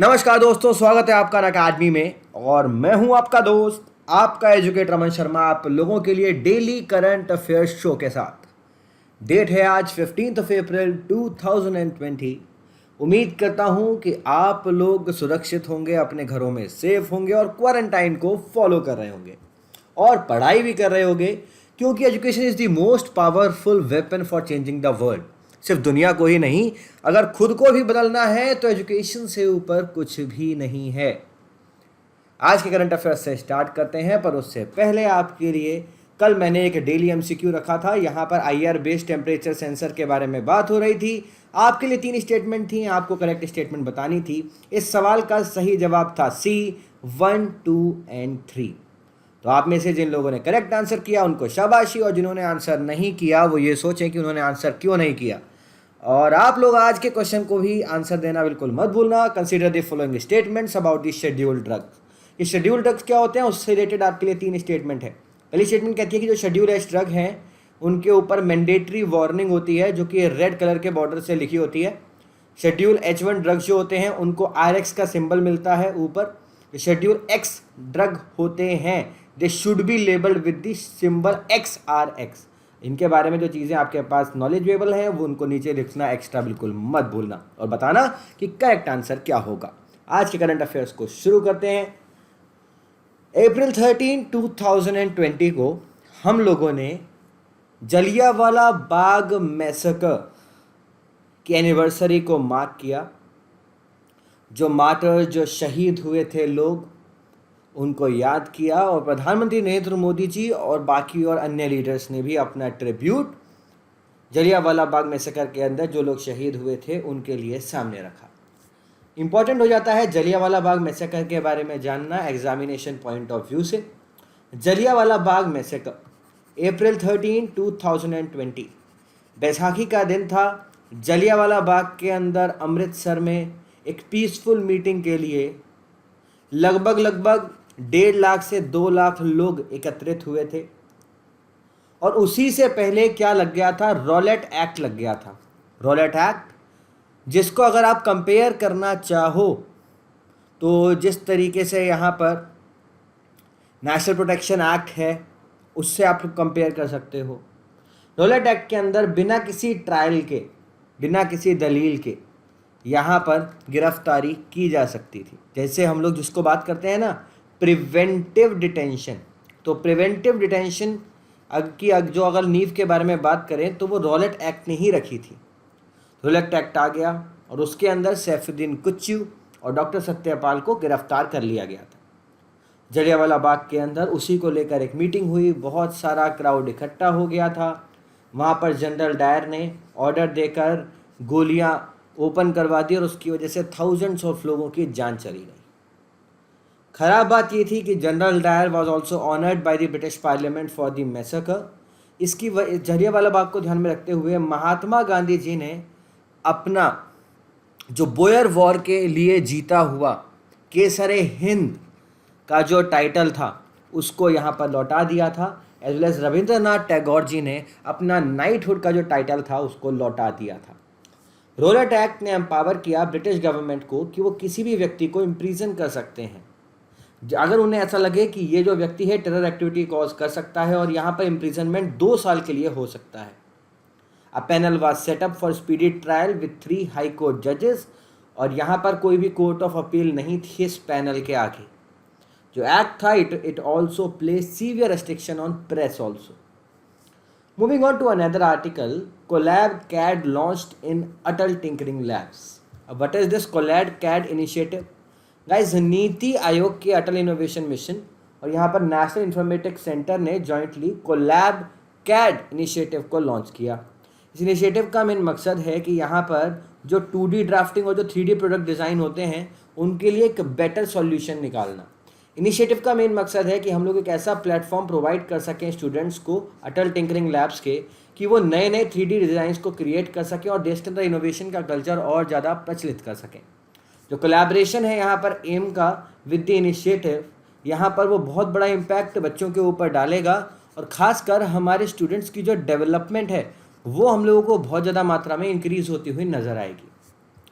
नमस्कार दोस्तों, स्वागत है आपका अकादमी में। और मैं हूं आपका दोस्त, आपका एजुकेटर अमन शर्मा, आप लोगों के लिए डेली करंट अफेयर्स शो के साथ। डेट है आज 15 अप्रैल 2020। उम्मीद करता हूं कि आप लोग सुरक्षित होंगे, अपने घरों में सेफ होंगे और क्वारंटाइन को फॉलो कर रहे होंगे और पढ़ाई भी कर रहे होंगे, क्योंकि education is the most powerful weapon for changing the world. सिर्फ दुनिया को ही नहीं, अगर खुद को भी बदलना है तो एजुकेशन से ऊपर कुछ भी नहीं है। आज के करंट अफेयर्स से स्टार्ट करते हैं, पर उससे पहले आपके लिए कल मैंने एक डेली एमसीक्यू रखा था। यहाँ पर आईआर बेस्ड टेम्परेचर सेंसर के बारे में बात हो रही थी। आपके लिए 3 स्टेटमेंट थी, आपको करेक्ट स्टेटमेंट बतानी थी। इस सवाल का सही जवाब था सी, 1, 2 एंड 3। तो आप में से जिन लोगों ने करेक्ट आंसर किया उनको शाबाशी, और जिन्होंने आंसर नहीं किया वो ये सोचें कि उन्होंने आंसर क्यों नहीं किया। और आप लोग आज के क्वेश्चन को भी आंसर देना बिल्कुल मत भूलना। Consider the following statements about the scheduled drugs. ये शेड्यूल्ड ड्रग्स क्या होते हैं, उससे रिलेटेड आपके लिए 3 स्टेटमेंट है। पहली स्टेटमेंट कहती है कि जो शेड्यूल एच ड्रग हैं उनके ऊपर मैंडेटरी वार्निंग होती है, जो कि रेड कलर के बॉर्डर से लिखी होती है। शेड्यूल H1 ड्रग्स जो होते हैं उनको RX का सिंबल मिलता है ऊपर। शेड्यूल X ड्रग होते हैं, they should be labelled with the symbol XRX। इनके बारे में जो चीज़ें आपके पास नॉलेजेबल हैं वो उनको नीचे लिखना एक्स्ट्रा बिल्कुल मत भूलना, और बताना कि करेक्ट आंसर क्या होगा। आज के करंट अफेयर्स को शुरू करते हैं। अप्रैल 13, 2020 को हम लोगों ने जलियांवाला बाग मैसेकर की एनिवर्सरी को मार्क किया। जो मार्टर्स, जो शहीद हुए थे लोग, उनको याद किया, और प्रधानमंत्री नरेंद्र मोदी जी और बाकी और अन्य लीडर्स ने भी अपना ट्रिब्यूट जलियांवाला बाग मैसेकर के अंदर जो लोग शहीद हुए थे उनके लिए सामने रखा। इंपॉर्टेंट हो जाता है जलियांवाला बाग मैसेकर के बारे में जानना एग्जामिनेशन पॉइंट ऑफ व्यू से। जलियांवाला बाग मैसेकर अप्रैल 13, 2020 बैसाखी का दिन था। जलियांवाला बाग के अंदर अमृतसर में एक पीसफुल मीटिंग के लिए लगभग 1.5 लाख से 2 लाख लोग एकत्रित हुए थे। और उसी से पहले क्या लग गया था, रॉलेट एक्ट लग गया था। रॉलेट एक्ट, जिसको अगर आप कंपेयर करना चाहो तो जिस तरीके से यहाँ पर नेशनल प्रोटेक्शन एक्ट है उससे आप कंपेयर कर सकते हो। रॉलेट एक्ट के अंदर बिना किसी ट्रायल के, बिना किसी दलील के यहाँ पर गिरफ्तारी की जा सकती थी। जैसे हम लोग जिसको बात करते हैं ना, प्रिवेंटिव डिटेंशन। तो प्रिवेंटिव डिटेंशन की जो अगर नींव के बारे में बात करें तो वो रॉलेट एक्ट ने ही रखी थी। रॉलेट एक्ट आ गया और उसके अंदर सैफुद्दीन कुच्चू और डॉक्टर सत्यपाल को गिरफ्तार कर लिया गया था। जलियांवाला बाग के अंदर उसी को लेकर एक मीटिंग हुई, बहुत सारा क्राउड इकट्ठा हो गया था। वहाँ पर जनरल डायर ने ऑर्डर देकर गोलियाँ ओपन करवा दी और उसकी वजह से थाउजेंड्स ऑफ लोगों की जान चली गई। खराब बात ये थी कि general Dyer was also honoured by the British parliament for the massacre. इसकी जलियांवाला बाग को ध्यान में रखते हुए महात्मा गांधी जी ने अपना जो बोयर वॉर के लिए जीता हुआ केसरे हिंद का जो टाइटल था उसको यहाँ पर लौटा दिया था। As well as Rabindranath Tagore ji ने अपना नाइटहुड का जो टाइटल था उसको लौटा दिया था। रॉलेट एक्ट ने एम्पावर किया ब्रिटिश गवर्नमेंट को कि वो किसी भी व्यक्ति को इम्प्रीजन कर सकते हैं अगर उन्हें ऐसा लगे कि ये जो व्यक्ति है टेरर एक्टिविटी कॉज कर सकता है, और यहाँ पर इम्प्रीजनमेंट 2 साल के लिए हो सकता है। A panel was set up for speedy trial with 3 high court जजेस, और यहाँ पर कोई भी कोर्ट ऑफ अपील नहीं थी इस पैनल के आगे। जो एक्ट था it also place severe restriction on press also. Moving on to another article, Collab CAD launched in Atal Tinkering Labs. What is this Collab CAD initiative? Guys, NITI Aayog के अटल innovation mission और यहाँ पर national informatics centre ने jointly Collab CAD initiative को launch किया। इस initiative का main मकसद है कि यहाँ पर जो 2D ड्राफ्टिंग और जो 3D प्रोडक्ट डिज़ाइन होते हैं उनके लिए एक बेटर सॉल्यूशन निकालना। इनिशिएटिव का मेन मकसद है कि हम लोग एक ऐसा प्लेटफॉर्म प्रोवाइड कर सकें स्टूडेंट्स को अटल टिंकरिंग लैब्स के, कि वो नए नए 3D डिज़ाइंस को क्रिएट कर सकें और देश के अंदर इनोवेशन का कल्चर और ज़्यादा प्रचलित कर सकें। जो कोलैबोरेशन है यहाँ पर एम का विद द इनिशिएटिव, यहाँ पर वो बहुत बड़ा इम्पैक्ट बच्चों के ऊपर डालेगा, और ख़ासकर हमारे स्टूडेंट्स की जो डेवलपमेंट है वो हम लोगों को बहुत ज़्यादा मात्रा में इंक्रीज़ होती हुई नज़र आएगी।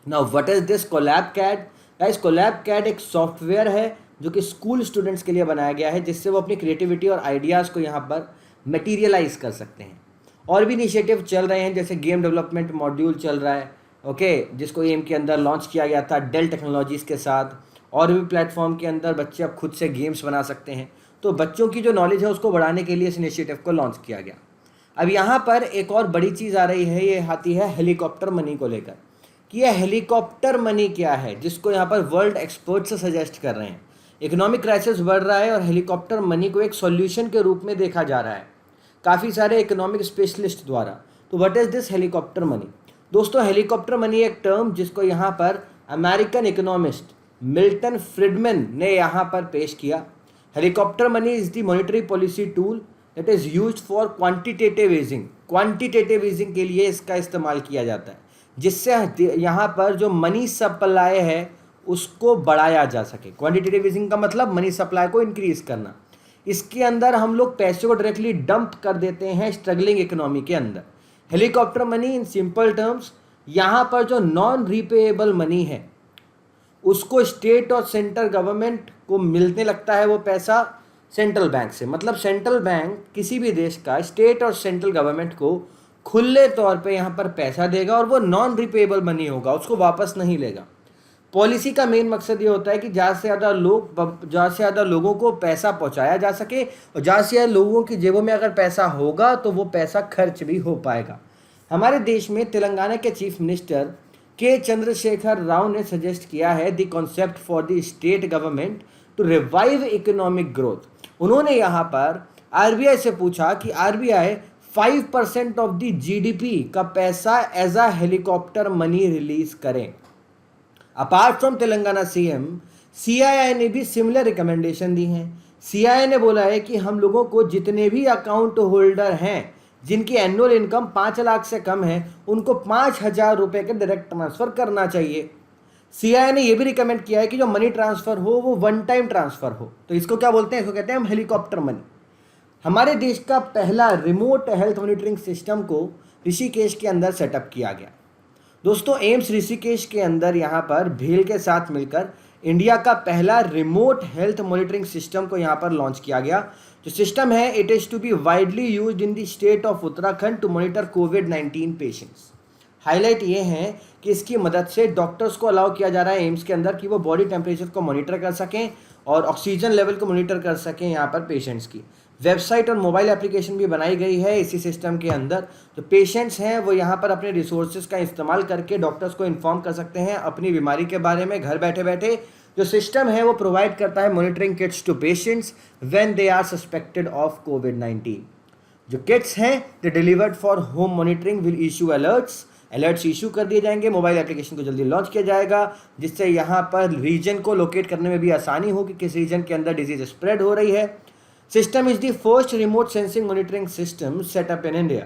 Now what is this Colab CAD? Guys Colab CAD एक सॉफ्टवेयर है जो कि स्कूल स्टूडेंट्स के लिए बनाया गया है, जिससे वो अपनी क्रिएटिविटी और आइडियाज़ को यहाँ पर मटीरियलाइज कर सकते हैं। और भी इनिशिएटिव चल रहे हैं, जैसे गेम डेवलपमेंट मॉड्यूल चल रहा है, ओके, जिसको एम के अंदर लॉन्च किया गया था डेल टेक्नोलॉजीज़ के साथ। और भी प्लेटफॉर्म के अंदर बच्चे अब खुद से गेम्स बना सकते हैं। तो बच्चों की जो नॉलेज है उसको बढ़ाने के लिए इस इनिशिएटिव को लॉन्च किया गया। अब यहाँ पर एक और बड़ी चीज़ आ रही है, ये आती है हेलीकॉप्टर मनी को लेकर, कि यह हेलीकॉप्टर मनी क्या है, जिसको यहाँ पर वर्ल्ड एक्सपर्ट्स सजेस्ट कर रहे हैं। इकोनॉमिक क्राइसिस बढ़ रहा है और हेलीकॉप्टर मनी को एक सॉल्यूशन के रूप में देखा जा रहा है काफ़ी सारे इकोनॉमिक स्पेशलिस्ट द्वारा। तो what is this helicopter money? दोस्तों, हेलीकॉप्टर मनी एक टर्म जिसको यहाँ पर अमेरिकन इकोनॉमिस्ट मिल्टन फ्रिडमैन ने यहाँ पर पेश किया। Helicopter money is the monetary policy tool that is used for quantitative easing. Quantitative easing के लिए इसका इस्तेमाल किया जाता है, जिससे यहाँ पर जो मनी सप्लाई है उसको बढ़ाया जा सके। क्वांटिटेटिव ईजिंग का मतलब मनी सप्लाई को इंक्रीज करना। इसके अंदर हम लोग पैसे को डायरेक्टली डंप कर देते हैं स्ट्रगलिंग इकोनॉमी के अंदर। Helicopter money in simple terms, यहाँ पर जो नॉन रिपेएबल मनी है उसको स्टेट और सेंट्रल गवर्नमेंट को मिलने लगता है वो पैसा सेंट्रल बैंक से। मतलब सेंट्रल बैंक किसी भी देश का स्टेट और सेंट्रल गवर्नमेंट को खुले तौर पे यहाँ पर पैसा देगा और वो नॉन रिपेएबल मनी होगा, उसको वापस नहीं लेगा। पॉलिसी का मेन मकसद ये होता है कि ज़्यादा से ज़्यादा लोगों को पैसा पहुँचाया जा सके, और ज़्यादा से ज़्यादा लोगों की जेबों में अगर पैसा होगा तो वो पैसा खर्च भी हो पाएगा। हमारे देश में तेलंगाना के चीफ मिनिस्टर के चंद्रशेखर राव ने सजेस्ट किया है the concept for the state government to revive economic growth. उन्होंने यहाँ पर आरबीआई से पूछा कि आरबीआई 5% ऑफ द जीडीपी का पैसा as a helicopter money release करें। Apart from Telangana CM, CII ने भी सिमिलर रिकमेंडेशन दी हैं। सीआईआई ने बोला है कि हम लोगों को जितने भी अकाउंट होल्डर हैं जिनकी एनुअल इनकम 5 लाख से कम है, उनको 5,000 रुपये के डायरेक्ट ट्रांसफ़र करना चाहिए। सीआईआई ने यह भी रिकमेंड किया है कि जो मनी ट्रांसफ़र हो वो वन टाइम ट्रांसफ़र हो। तो इसको क्या बोलते हैं? इसको कहते हैं हम हेलीकॉप्टर मनी। हमारे देश का पहला रिमोट हेल्थ मॉनिटरिंग सिस्टम को ऋषिकेश के अंदर सेटअप किया गया। दोस्तों, एम्स ऋषिकेश के अंदर यहाँ पर भेल के साथ मिलकर इंडिया का पहला रिमोट हेल्थ मॉनिटरिंग सिस्टम को यहाँ पर लॉन्च किया गया। जो सिस्टम है it is to be widely used in the state of Uttarakhand to monitor कोविड-19 पेशेंट्स। हाईलाइट ये है कि इसकी मदद से डॉक्टर्स को अलाउ किया जा रहा है एम्स के अंदर कि वो बॉडी टेम्परेचर को मॉनिटर कर सकें और ऑक्सीजन लेवल को मॉनिटर कर सकें। यहाँ पर पेशेंट्स की वेबसाइट और मोबाइल एप्लीकेशन भी बनाई गई है इसी सिस्टम के अंदर। जो पेशेंट्स हैं वो यहाँ पर अपने रिसोर्सेज का इस्तेमाल करके डॉक्टर्स को इन्फॉर्म कर सकते हैं अपनी बीमारी के बारे में घर बैठे बैठे। जो सिस्टम है वो प्रोवाइड करता है monitoring kits to patients when they are suspected of कोविड-19। जो किट्स हैं they delivered for home monitoring will issue alerts issue कर दिए जाएंगे। मोबाइल एप्लीकेशन को जल्दी लॉन्च किया जाएगा, जिससे यहाँ पर रीजन को लोकेट करने में भी आसानी हो कि किस रीजन के अंदर डिजीज स्प्रेड हो रही है। System is the first remote sensing monitoring system setup in India.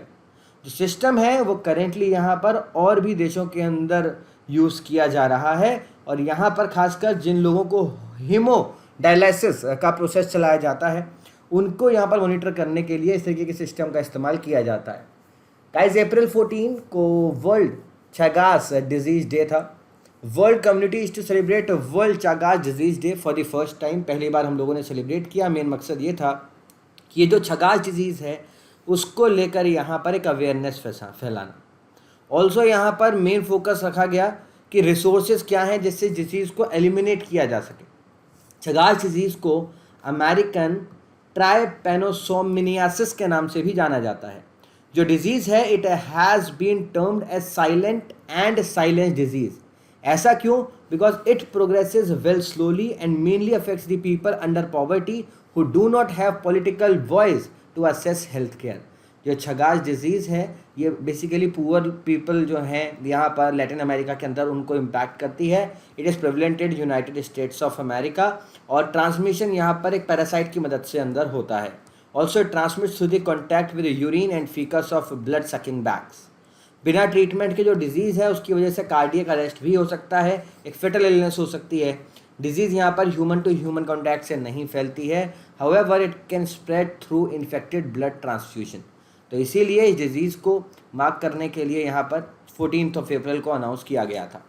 जो सिस्टम है वो करेंटली यहाँ पर और भी देशों के अंदर यूज़ किया जा रहा है, और यहाँ पर खासकर जिन लोगों को हीमोडायलिसिस का प्रोसेस चलाया जाता है उनको यहाँ पर मॉनिटर करने के लिए इस तरीके के सिस्टम का इस्तेमाल किया जाता है। गाइस, अप्रैल 14 को वर्ल्ड चागास डिजीज़ डे था। World community is to celebrate world Chagas disease day for the first time. पहली बार हम लोगों ने सेलिब्रेट किया। मेन मकसद ये था कि ये जो चागास डिजीज़ है उसको लेकर यहाँ पर एक अवेयरनेस फैलाना। ऑल्सो यहाँ पर मेन फोकस रखा गया कि रिसोर्सेज क्या हैं जिससे डिजीज़ को एलिमिनेट किया जा सके। चागास डिजीज़ को अमेरिकन ट्राइपेनोसोमनियासिस के नाम से भी जाना जाता है। जो डिजीज़ है it has been termed as silent and silence disease. ऐसा क्यों? Because it progresses well slowly and mainly affects the people under poverty who do not have political voice to access health care. जो Chagas disease है ये basically poor people जो हैं यहाँ पर Latin America के अंदर उनको इम्पैक्ट करती है। It is prevalented United States of America, और ट्रांसमिशन यहाँ पर एक पैरासाइट की मदद से अंदर होता है। Also transmits through the contact with urine and faeces of blood sucking bags. बिना ट्रीटमेंट के जो डिजीज़ है उसकी वजह से कार्डियक अरेस्ट भी हो सकता है, एक फेटल इलनेस हो सकती है। डिजीज़ यहाँ पर ह्यूमन टू ह्यूमन कॉन्टैक्ट से नहीं फैलती है। However it can spread through infected blood transfusion. तो इसीलिए इस डिज़ीज़ को मार्क करने के लिए यहाँ पर 14 अप्रैल को अनाउंस किया गया था।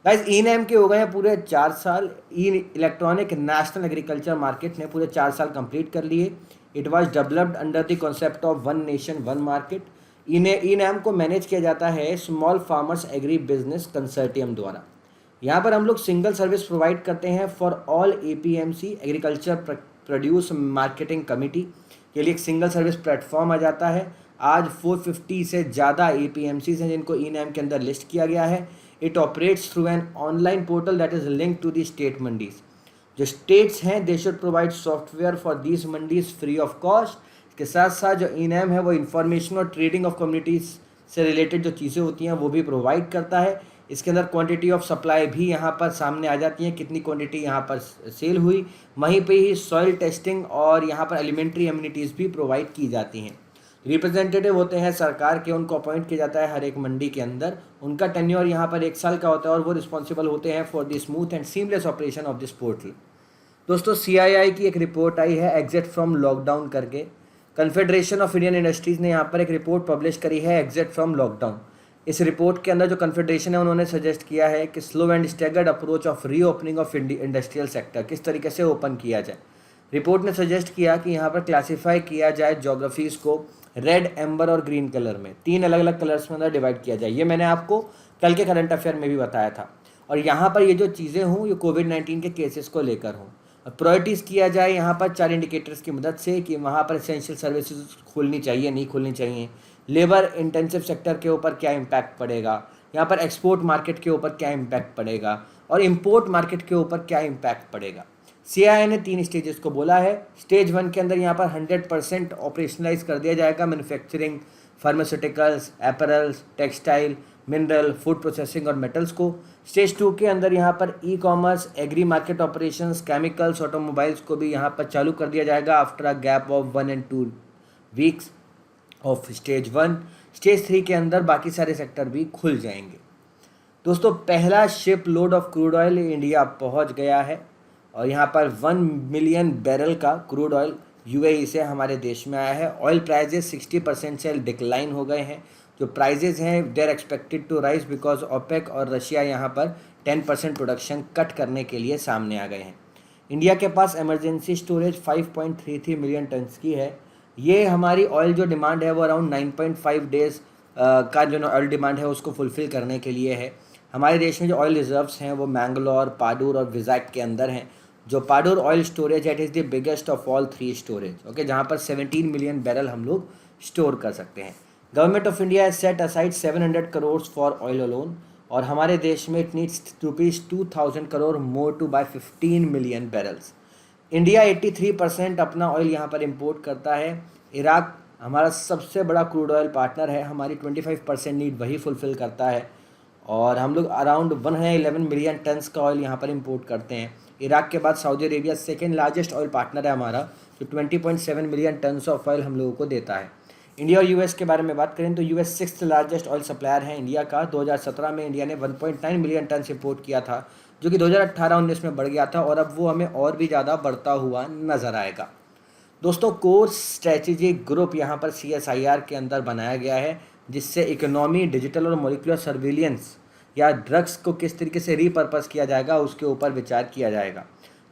गाइस ई नैम के हो गए हैं पूरे 4 साल। E electronic national agriculture market ने पूरे 4 साल कंप्लीट कर लिए। It was developed under the concept of one nation one market. E NAM को मैनेज किया जाता है small farmers agri business consortium द्वारा। यहाँ पर हम लोग सिंगल सर्विस प्रोवाइड करते हैं for all APMC agriculture produce marketing committee के लिए एक सिंगल सर्विस प्लेटफॉर्म आ जाता है। आज 450 से ज़्यादा एपीएमसीज हैं जिनको ई नैम के अंदर लिस्ट किया गया है। It operates through an online portal that is link to the state mandis. जो स्टेट्स हैं they should provide software for these mandis free of cost. इसके साथ साथ जो ई नैम है वो इंफॉर्मेशन और ट्रेडिंग ऑफ कम्युनिटीज़ से रिलेटेड जो चीज़ें होती हैं वो भी प्रोवाइड करता है। इसके अंदर क्वांटिटी ऑफ सप्लाई भी यहाँ पर सामने आ जाती है, कितनी क्वांटिटी यहाँ पर सेल हुई। वहीं पे ही सॉइल टेस्टिंग और यहाँ पर एलिमेंट्री एम्यूनिटीज़ भी प्रोवाइड की जाती हैं। रिप्रेजेंटेटिव होते हैं सरकार के, उनको अपॉइंट किया जाता है हर एक मंडी के अंदर। उनका टेन्योर यहाँ पर 1 साल का होता है और वो रिस्पॉन्सिबल होते हैं for the smooth and seamless operation of this portal. दोस्तों CII की एक रिपोर्ट आई है एग्जिट फ्रॉम लॉकडाउन करके। कन्फेडरेशन ऑफ इंडियन इंडस्ट्रीज़ ने यहाँ पर एक रिपोर्ट पब्लिश करी है एग्जिट फ्रॉम लॉकडाउन। इस रिपोर्ट के अंदर जो कन्फेडरेशन है उन्होंने सजेस्ट किया है कि slow and staggered approach of reopening of industrial sector किस तरीके से ओपन किया जाए। रिपोर्ट ने सजेस्ट किया कि यहाँ पर क्लासीफाई किया जाए जोग्राफीज़ को रेड, एम्बर और ग्रीन कलर में, 3 अलग अलग कलर्स में अंदर डिवाइड किया जाए। ये मैंने आपको कल के करंट अफेयर में भी बताया था। और यहाँ पर ये जो चीज़ें हों ये कोविड-19 के केसेस को लेकर हों। प्रायोरिटीज़ किया जाए यहाँ पर 4 इंडिकेटर्स की मदद से कि वहाँ पर एसेंशियल सर्विसेज खुलनी चाहिए, नहीं खुलनी चाहिए। लेबर इंटेंसिव सेक्टर के ऊपर क्या इम्पैक्ट पड़ेगा, यहाँ पर एक्सपोर्ट मार्केट के ऊपर क्या इम्पैक्ट पड़ेगा और इम्पोर्ट मार्केट के ऊपर क्या इम्पैक्ट पड़ेगा। CII ने 3 स्टेजेस को बोला है। स्टेज 1 के अंदर यहाँ पर 100% ऑपरेशनलाइज कर दिया जाएगा manufacturing, pharmaceuticals, apparels, textile, mineral, food processing और मेटल्स को। स्टेज 2 के अंदर यहाँ पर ecommerce, agri market operations, chemicals, automobiles को भी यहाँ पर चालू कर दिया जाएगा after a gap of 1 and 2 weeks of stage 1। Stage 3 के अंदर बाकी सारे सेक्टर भी खुल जाएंगे। दोस्तों पहला ship load of crude oil India पहुंच गया है और यहाँ पर 1 मिलियन बैरल का क्रूड ऑयल UAE से हमारे देश में आया है। ऑयल प्राइजेस 60% से डिक्लाइन हो गए हैं। जो प्राइजेस हैं they are expected to rise because OPEC और रशिया यहाँ पर 10% प्रोडक्शन कट करने के लिए सामने आ गए हैं। इंडिया के पास एमरजेंसी स्टोरेज 5.33 मिलियन टन्स की है। ये हमारी ऑयल जो डिमांड है वो अराउंड 9.5 डेज़ का जो ऑयल डिमांड है उसको फुलफ़िल करने के लिए है। हमारे देश में जो ऑयल रिजर्व्स हैं वो मैंगलोर, पाडूर और विजाक के अंदर हैं। जो पाडूर ऑयल स्टोरेज है it is the biggest of all 3 storage, okay, जहाँ पर 17 मिलियन बैरल हम लोग स्टोर कर सकते हैं। Government of India has set aside 700 crore for oil alone और हमारे देश में it needs ₹2000 crore more to buy 15 million barrels. India 83% अपना ऑयल यहाँ पर इंपोर्ट करता है। इराक हमारा सबसे बड़ा क्रूड ऑयल पार्टनर है, हमारी 25% नीड वही फुलफ़िल करता है और हम लोग अराउंड 111 मिलियन टन्स का ऑयल यहाँ पर इंपोर्ट करते हैं। इराक के बाद Saudi Arabia second largest oil partner है हमारा, जो 20.7 मिलियन टन्स ऑफ ऑयल हम लोगों को देता है। इंडिया और US के बारे में बात करें तो US 6th largest oil supplier है इंडिया का। 2017 में इंडिया ने 1.9 मिलियन टन इंपोर्ट किया था जो कि 2018-19 में बढ़ गया था और अब वो हमें और भी ज़्यादा बढ़ता हुआ नज़र आएगा। दोस्तों कोर स्ट्रेटेजिक ग्रुप यहाँ पर CSIR के अंदर बनाया गया है जिससे इकोनॉमी, डिजिटल और मोलिकुलर सर्विलियंस या ड्रग्स को किस तरीके से रीपर्पस किया जाएगा उसके ऊपर विचार किया जाएगा।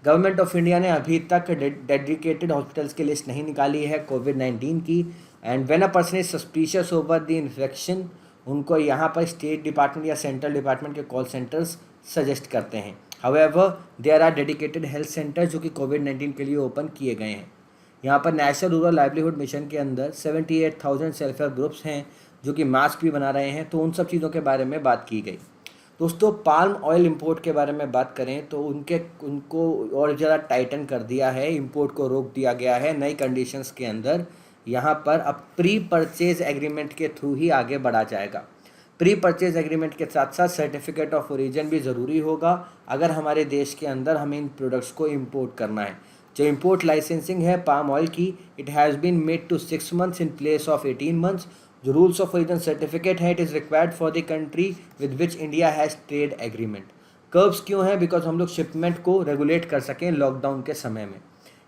गवर्नमेंट ऑफ इंडिया ने अभी तक डेडिकेटेड हॉस्पिटल्स की लिस्ट नहीं निकाली है कोविड-19 की। And when a person is suspicious over the infection उनको यहाँ पर स्टेट डिपार्टमेंट या सेंट्रल डिपार्टमेंट के कॉल सेंटर्स सजेस्ट करते हैं। However there are dedicated health centres जो कि कोविड-19 के लिए ओपन किए गए हैं। यहाँ पर नेशनल रूरल लाइवलीहुड मिशन के अंदर 78,000 सेल्फ हेल्प ग्रुप्स हैं जो कि मास्क भी बना रहे हैं, तो उन सब चीज़ों के बारे में बात की गई। दोस्तों पाल्म ऑयल इंपोर्ट के बारे में बात करें तो उनको और ज़्यादा टाइटन कर दिया है, इंपोर्ट को रोक दिया गया है नई कंडीशंस के अंदर। यहाँ पर अब प्री परचेज एग्रीमेंट के थ्रू ही आगे बढ़ा जाएगा। प्री परचेज एग्रीमेंट के साथ साथ सर्टिफिकेट ऑफ ओरिजिन भी ज़रूरी होगा अगर हमारे देश के अंदर हमें इन प्रोडक्ट्स को इंपोर्ट करना है। जो इंपोर्ट लाइसेंसिंग है पाम ऑयल की it has been made to 6 months in place of 18 months। जो रूल्स ऑफ ओरिजिन सर्टिफिकेट है it is required for the country with which India has trade agreement. Curbs क्यों है? Because हम लोग shipment को regulate कर सकें लॉकडाउन के समय में।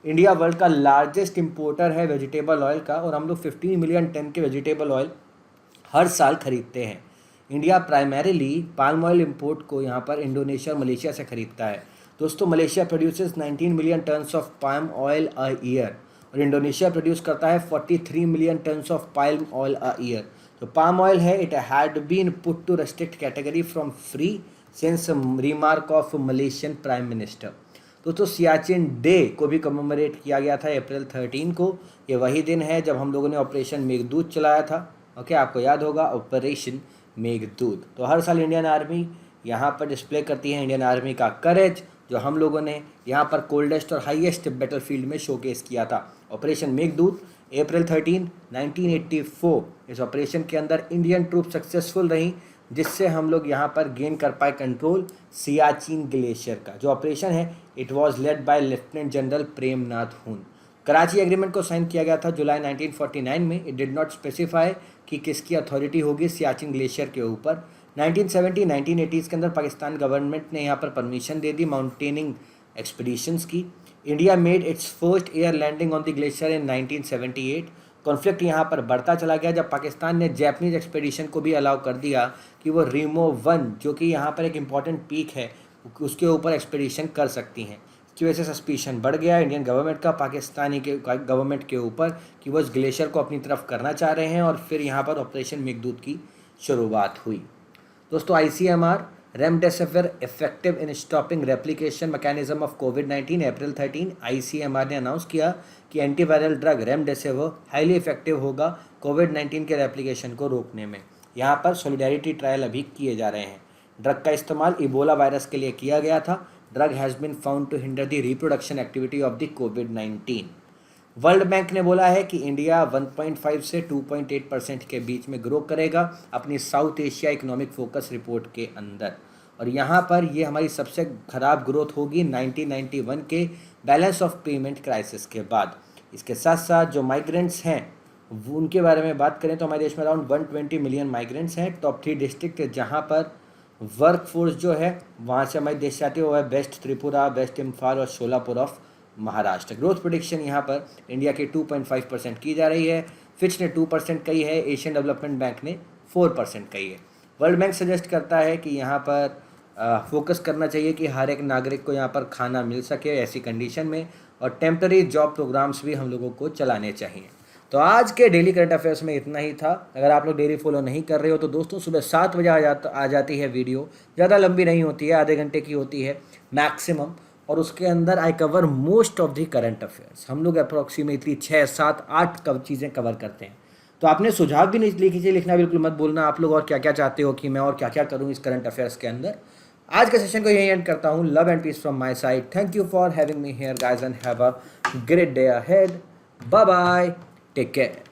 इंडिया वर्ल्ड का लार्जेस्ट इंपोर्टर है वेजिटेबल ऑयल का और हम लोग 15 मिलियन टन के वेजिटेबल ऑयल हर साल खरीदते हैं। India primarily palm oil import को यहाँ पर इंडोनेशिया और मलेशिया से खरीदता है। दोस्तों Malaysia produces 19 million tonnes of palm oil a year और इंडोनेशिया प्रोड्यूस करता है 43 million tonnes of palm oil a year. जो पाम ऑयल है it had been put to restrict category from free since remark of Malaysian prime minister. दोस्तों Siachen day को भी commemorate किया गया था अप्रैल 13 को। ये वही दिन है जब हम लोगों ने ऑपरेशन मेघदूत चलाया था। ओके, आपको याद होगा ऑपरेशन मेघदूत। तो हर साल इंडियन आर्मी यहाँ पर डिस्प्ले करती है इंडियन आर्मी का करेज, जो हम लोगों ने यहाँ पर कोल्डेस्ट और हाईएस्ट बैटलफील्ड में शोकेस किया था। ऑपरेशन मेघदूत अप्रैल 13, 1984। इस ऑपरेशन के अंदर इंडियन ट्रूप सक्सेसफुल रही, जिससे हम लोग यहाँ पर गेन कर पाए कंट्रोल सियाचिन ग्लेशियर का। जो ऑपरेशन है it was led by lieutenant general Premnath हून। कराची एग्रीमेंट को साइन किया गया था जुलाई 1949 में। इट डिड नॉट स्पेसिफाई कि किसकी अथॉरिटी होगी सियाचिन ग्लेशियर के ऊपर। 1970-1980s के अंदर पाकिस्तान गवर्नमेंट ने यहाँ पर परमिशन दे दी माउंटेनिंग एक्सपीडिशंस की। India made its first air landing on the glacier in 1978। Conflict यहाँ पर बढ़ता चला गया जब पाकिस्तान ने जैपनीज एक्सपीडिशन को भी अलाउ कर दिया कि वो रीमो 1 जो कि यहाँ पर एक इम्पॉर्टेंट पीक है उसके ऊपर एक्सपीडिशन कर सकती हैं। इसकी वजह से सस्पिशन बढ़ गया इंडियन गवर्नमेंट का पाकिस्तानी के गवर्नमेंट के ऊपर कि वो इस ग्लेशियर को अपनी तरफ करना चाह रहे हैं, और फिर यहाँ पर ऑपरेशन मेघदूत की शुरुआत हुई। दोस्तों ICMR remdesivir effective in stopping replication mechanism of covid. April 13 ICMR ने अनाउंस किया कि antiviral drug remdesivir highly effective होगा कोविड-19 के रेप्लिकेशन को रोकने में। यहाँ पर सॉलिडेरिटी ट्रायल अभी किए जा रहे हैं। ड्रग का इस्तेमाल इबोला वायरस के लिए किया गया था। Drug has been found to hinder the reproduction activity of the कोविड-19। वर्ल्ड बैंक ने बोला है कि इंडिया 1.5 से 2.8% के बीच में ग्रो करेगा अपनी south Asia economic focus report के अंदर, और यहाँ पर ये हमारी सबसे ख़राब ग्रोथ होगी 1991 के बैलेंस ऑफ पेमेंट क्राइसिस के बाद। इसके साथ साथ जो माइग्रेंट्स हैं उनके बारे में बात करें तो हमारे देश में अराउंड 120 मिलियन माइग्रेंट्स हैं। टॉप 3 डिस्ट्रिक्ट जहाँ पर वर्क फोर्स जो है वहाँ से हमारे देश से आती है वो है वेस्ट त्रिपुरा, वेस्ट इम्फाल और Sholapur of Maharashtra. Growth prediction यहाँ पर इंडिया के 2.5% की जा रही है। फिच ने 2% कही है, एशियन डेवलपमेंट बैंक ने 4% कही है। वर्ल्ड बैंक सजेस्ट करता है कि यहाँ पर फोकस करना चाहिए कि हर एक नागरिक को यहाँ पर खाना मिल सके ऐसी कंडीशन में, और टेम्पररी जॉब प्रोग्राम्स भी हम लोगों को चलाने चाहिए। तो आज के डेली करंट अफेयर्स में इतना ही था। अगर आप लोग डेली फॉलो नहीं कर रहे हो तो दोस्तों सुबह 7 बजे आ जाती है वीडियो। ज़्यादा लंबी नहीं होती है, आधे घंटे की होती है मैक्सिमम, और उसके अंदर I cover most of the current affairs. हम लोग अप्रॉक्सीमेटली 6, 7, 8 चीज़ें कवर करते हैं। तो आपने सुझाव भी नहीं लिखना बिल्कुल मत बोलना आप लोग, और क्या क्या चाहते हो कि मैं और क्या क्या करूँ इस करंट अफेयर्स के अंदर। आज के सेशन को यही एंड करता हूँ। Love and peace from my side. Thank you for having me here guys and have a great day ahead. Bye bye, take care.